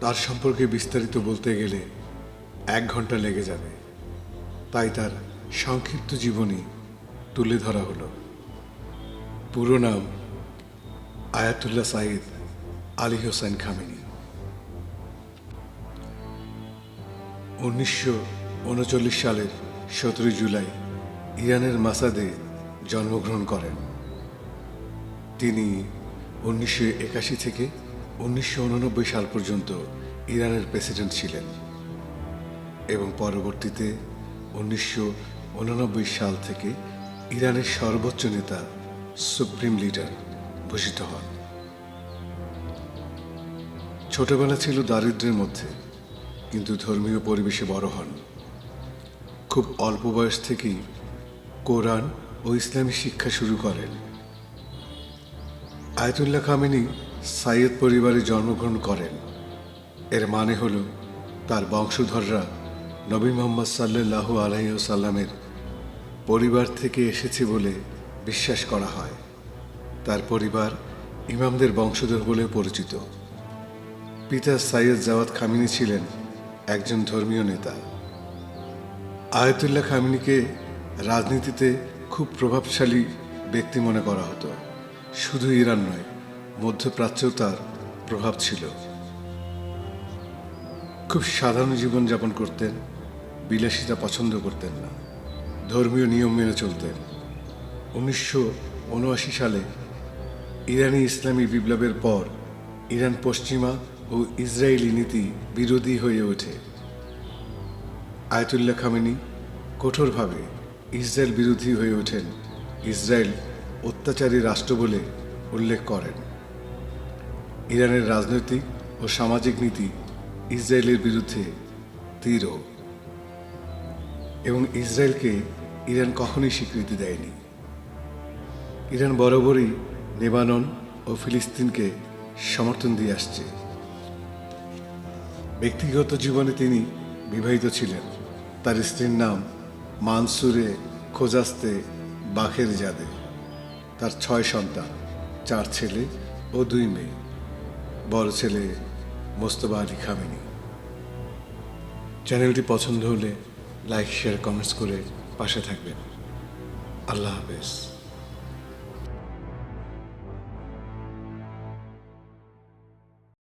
তার সম্পর্কে বিস্তারিত বলতে গেলে 1 ঘন্টা লেগে যাবে, তাই তার সংক্ষিপ্ত জীবনী তুলে ধরা হলো। পুরো নাম আয়াতুল্লাহ সাইদ আলী হোসেন খামেনি। 1939 সালের 17 জুলাই ইরানের মাসাদে জন্মগ্রহণ করেন। তিনি 1981 থেকে 1989 সাল পর্যন্ত ইরানের প্রেসিডেন্ট ছিলেন এবং পরবর্তীতে 1989 সাল থেকে ইরানের সর্বোচ্চ নেতা সুপ্রিম লিডার ভূষিত হন। ছোটবেলা ছিল দারিদ্র্যের মধ্যে, কিন্তু ধর্মীয় পরিবেশে বড় হন। খুব অল্প বয়স থেকেই কোরআন ও ইসলামী শিক্ষা শুরু করেন। আয়াতুল্লাহ খামেনি সাইয়েদ পরিবারে জন্মগ্রহণ করেন। এর মানে হল তার বংশধররা নবী মুহাম্মদ সাল্লাল্লাহু আলাইহি ওয়াসাল্লামের পরিবার থেকে এসেছে বলে বিশ্বাস করা হয়। তার পরিবার ইমামদের বংশধর বলে পরিচিত। পিতা সাইয়েদ জাওয়াদ খামেনি ছিলেন একজন ধর্মীয় নেতা। আয়াতুল্লাহ খামেনিকে রাজনীতিতে খুব প্রভাবশালী ব্যক্তি মনে করা হতো। শুধু ইরান নয়, মধ্যপ্রাচ্যেও তার প্রভাব ছিল। খুব সাধারণ জীবনযাপন করতেন, বিলাসিতা পছন্দ করতেন না, ধর্মীয় নিয়ম মেনে চলতেন। 1979 সালে ইরানি ইসলামী বিপ্লবের পর ইরান পশ্চিমা ও ইসরায়েলি নীতি বিরোধী হয়ে ওঠে। আয়াতুল্লাহ খামেনি কঠোরভাবে ইসরায়েল বিরোধী হয়ে ওঠেন। ইসরায়েল অত্যাচারী রাষ্ট্র বলে উল্লেখ করেন। ইরানের রাজনৈতিক ও সামাজিক নীতি ইসরায়েলের বিরুদ্ধে দৃঢ় এবং ইসরায়েলকে ইরান কখনোই স্বীকৃতি দেয়নি। ইরান বরাবরই লেবানন ও ফিলিস্তিনকে সমর্থন দিয়ে আসছে। ব্যক্তিগত জীবনে তিনি বিবাহিত ছিলেন। তার স্ত্রীর নাম মানসুরে খোজাস্তে বাখের জাদে। তার 6 সন্তান, 4 ছেলে ও 2 মেয়ে। বড় ছেলে মোস্তফা আলী খামেনি। চ্যানেলটি পছন্দ হলে লাইক, শেয়ার, কমেন্টস করে পাশে থাকবেন। আল্লাহ হাফেজ।